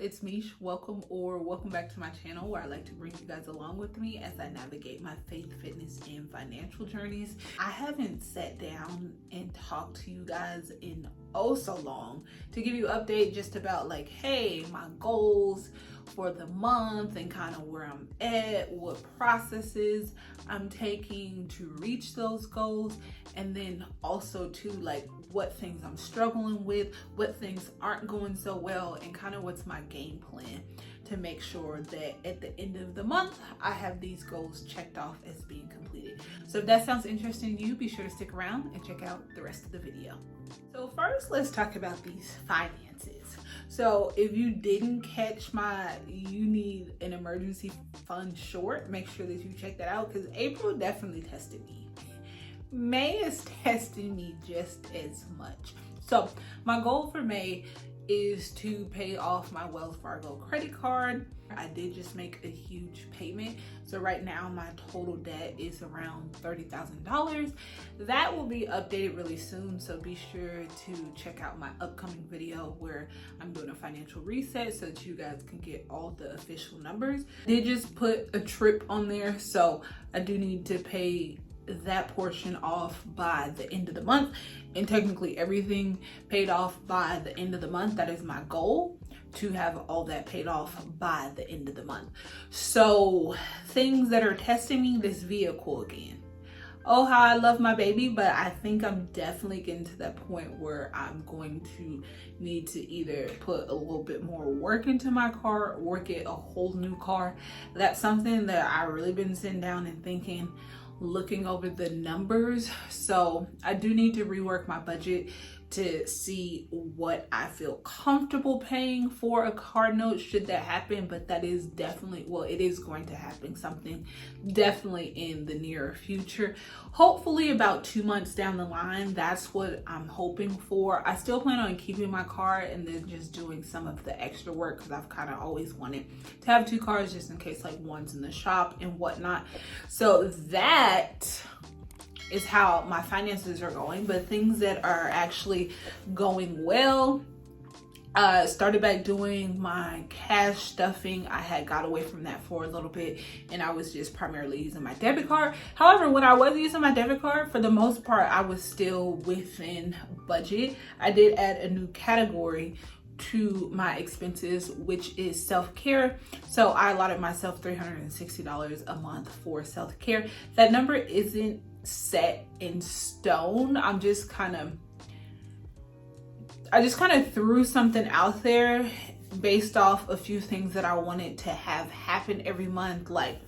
it's Mish. Welcome back to my channel where I like to bring you guys along with me as I navigate my faith, fitness, and financial journeys. I haven't sat down and talked to you guys in so long to give you an update just about like, hey, my goals for the month and kind of where I'm at, what processes I'm taking to reach those goals, and then also to like what things I'm struggling with, what things aren't going so well, and kind of what's my game plan to make sure that at the end of the month I have these goals checked off as being completed. So if that sounds interesting to you, be sure to stick around and check out the rest of the video. So first, let's talk about these finances. So if you didn't catch my you need an emergency fund short, make sure that you check that out because April definitely tested me. May is testing me just as much. So my goal for May is to pay off my Wells Fargo credit card. I did just make a huge payment. So right now my total debt is around $30,000. That will be updated really soon. So be sure to check out my upcoming video where I'm doing a financial reset so that you guys can get all the official numbers. I did just put a trip on there. So I do need to pay that portion off by the end of the month, and technically everything paid off by the end of the month. That is my goal, to have all that paid off by the end of the month. So things that are testing me, this vehicle again. Oh, how I love my baby, but I think I'm definitely getting to that point where I'm going to need to either put a little bit more work into my car or get a whole new car. That's something that I've really been sitting down and thinking, looking over the numbers. So I do need to rework my budget to see what I feel comfortable paying for a car note should that happen. But that is definitely, well, it is going to happen, something definitely in the near future, hopefully about 2 months down the line. That's what I'm hoping for. I still plan on keeping my car and then just doing some of the extra work because I've kind of always wanted to have 2 cars just in case like one's in the shop and whatnot. So that is how my finances are going. But things that are actually going well, started back doing my cash stuffing. I had got away from that for a little bit and I was just primarily using my debit card. However, when I was using my debit card, for the most part, I was still within budget. I did add a new category to my expenses, which is self-care. So I allotted myself $360 a month for self-care. That number isn't set in stone. I just kind of threw something out there based off a few things that I wanted to have happen every month, like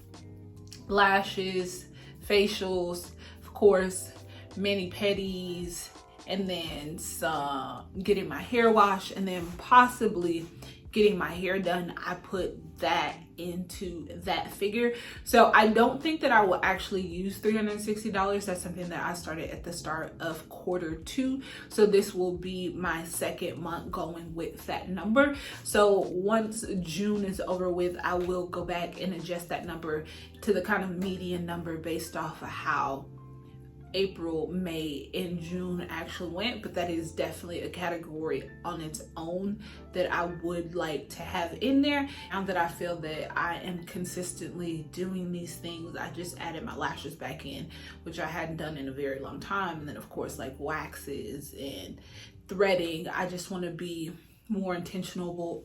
lashes, facials, of course, mani-pedis, and then some getting my hair washed, and then possibly getting my hair done. I put that into that figure. So I don't think that I will actually use $360. That's something that I started at the start of Q2. So this will be my second month going with that number. So once June is over with, I will go back and adjust that number to the kind of median number based off of how April, May, and June actually went. But that is definitely a category on its own that I would like to have in there. Now that I feel that I am consistently doing these things, I just added my lashes back in, which I hadn't done in a very long time. And then of course like waxes and threading. I just want to be more intentional.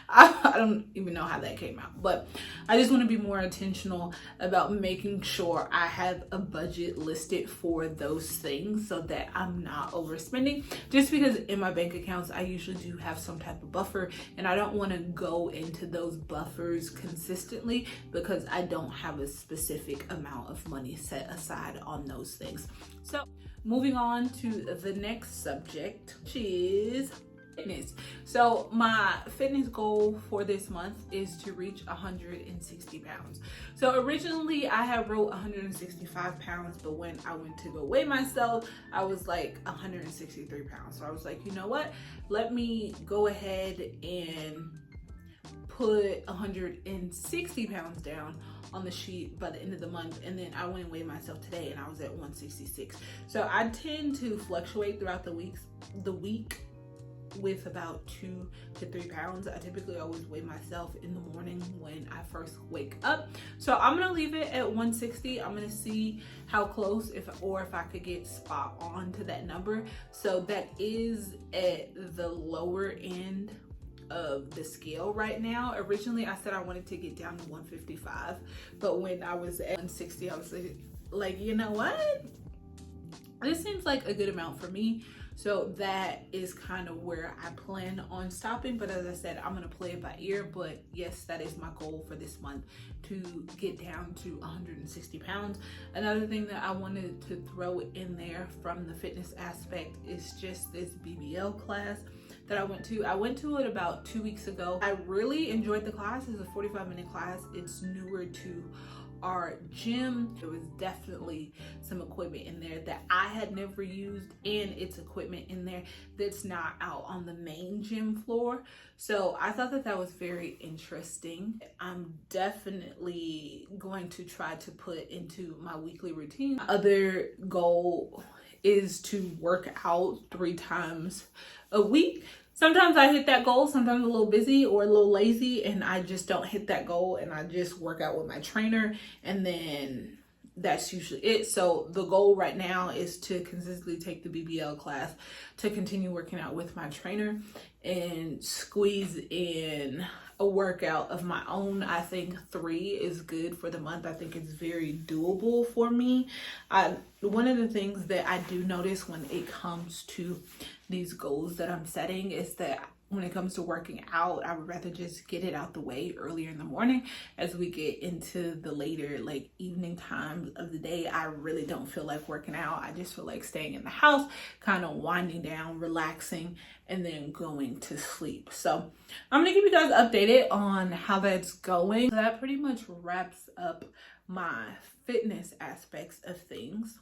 I don't even know how that came out, but I just want to be more intentional about making sure I have a budget listed for those things so that I'm not overspending. Just because in my bank accounts, I usually do have some type of buffer, and I don't want to go into those buffers consistently because I don't have a specific amount of money set aside on those things. So moving on to the next subject, which is fitness. So my fitness goal for this month is to reach 160 pounds. So originally I had wrote 165 pounds, but when I went to go weigh myself, I was like 163 pounds. So I was like, you know what? Let me go ahead and put 160 pounds down on the sheet by the end of the month. And then I went and weighed myself today and I was at 166. So I tend to fluctuate throughout the week with about 2 to 3 pounds. I typically always weigh myself in the morning when I first wake up. So I'm gonna leave it at 160. I'm gonna see how close, if I could get spot on to that number. So that is at the lower end of the scale right now. Originally I said I wanted to get down to 155, but when I was at 160, I was like, you know what? This seems like a good amount for me. So that is kind of where I plan on stopping. But as I said, I'm gonna play it by ear. But yes, that is my goal for this month, to get down to 160 pounds. Another thing that I wanted to throw in there from the fitness aspect is just this BBL class that I went to. I went to it about 2 weeks ago. I really enjoyed the class. It's a 45-minute class. It's newer to our gym. There was definitely some equipment in there that I had never used, and it's equipment in there that's not out on the main gym floor. So I thought that that was very interesting. I'm definitely going to try to put into my weekly routine. Other goal is to work out 3 times a week. Sometimes I hit that goal, sometimes I'm a little busy or a little lazy and I just don't hit that goal, and I just work out with my trainer, and then that's usually it. So the goal right now is to consistently take the BBL class, to continue working out with my trainer, and squeeze in a workout of my own. I think 3 is good for the month. I think it's very doable for me. One of the things that I do notice when it comes to these goals that I'm setting is that when it comes to working out, I would rather just get it out the way earlier in the morning. As we get into the later, like, evening times of the day, I really don't feel like working out. I just feel like staying in the house, kind of winding down, relaxing, and then going to sleep. So I'm gonna keep you guys updated on how that's going. So that pretty much wraps up my fitness aspects of things.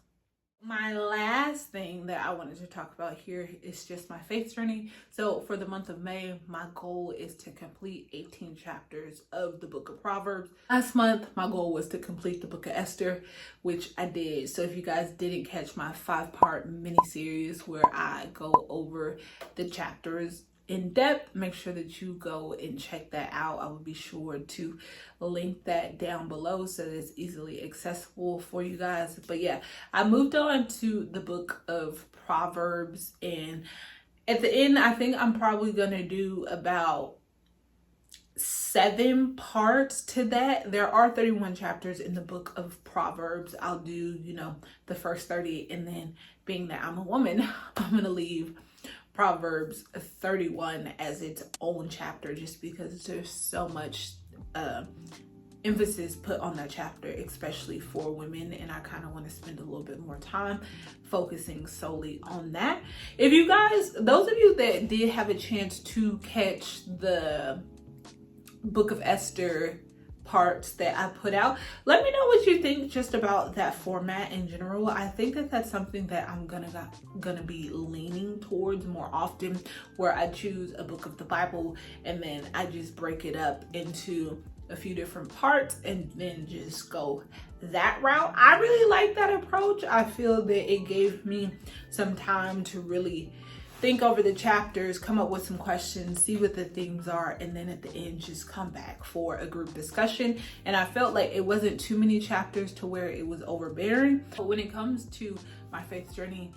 My last thing that I wanted to talk about here is just my faith journey. So for the month of May, my goal is to complete 18 chapters of the book of Proverbs. Last month, my goal was to complete the book of Esther, which I did. So if you guys didn't catch my 5-part mini series where I go over the chapters in depth, make sure that you go and check that out. I will be sure to link that down below so that it's easily accessible for you guys. But yeah, I moved on to the book of Proverbs, and at the end, I think I'm probably gonna do about 7 parts to that. There are 31 chapters in the book of Proverbs. I'll do, the first 30, and then being that I'm a woman, I'm gonna leave Proverbs 31 as its own chapter, just because there's so much emphasis put on that chapter, especially for women, and I kind of want to spend a little bit more time focusing solely on that. If you guys, those of you that did have a chance to catch the book of Esther parts that I put out, let me know what you think just about that format in general. I think that that's something that I'm gonna be leaning towards more often, where I choose a book of the Bible and then I just break it up into a few different parts and then just go that route. I really like that approach. I feel that it gave me some time to really think over the chapters, come up with some questions, see what the themes are, and then at the end just come back for a group discussion. And I felt like it wasn't too many chapters to where it was overbearing. But when it comes to my faith journey,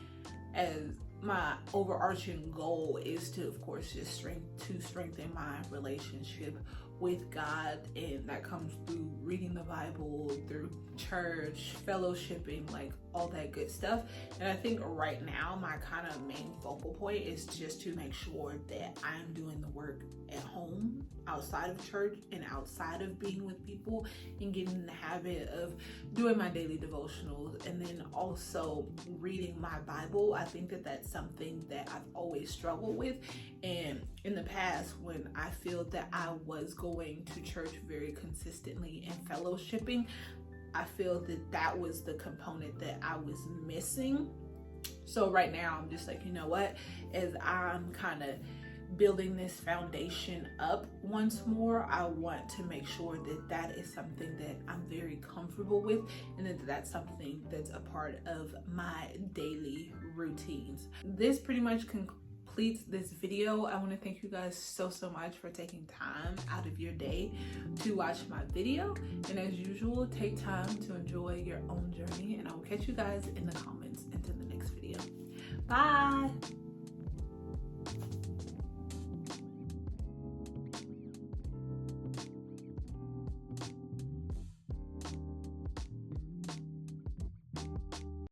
as my overarching goal is to, of course, just strengthen my relationship with God, and that comes through reading the Bible, through church, fellowshipping, like all that good stuff. And I think right now my kind of main focal point is just to make sure that I'm doing the work at home, outside of church, and outside of being with people, and getting in the habit of doing my daily devotionals, and then also reading my Bible. I think that that's something that I've always struggled with, and in the past, when I feel that I was going to church very consistently and fellowshipping, I feel that that was the component that I was missing. So right now I'm just like, you know what, as I'm kind of building this foundation up once more, I want to make sure that that is something that I'm very comfortable with, and that that's something that's a part of my daily routines. This pretty much concludes completes this video. I want to thank you guys so much for taking time out of your day to watch my video. And as usual, take time to enjoy your own journey, and I will catch you guys in the comments until the next video. Bye.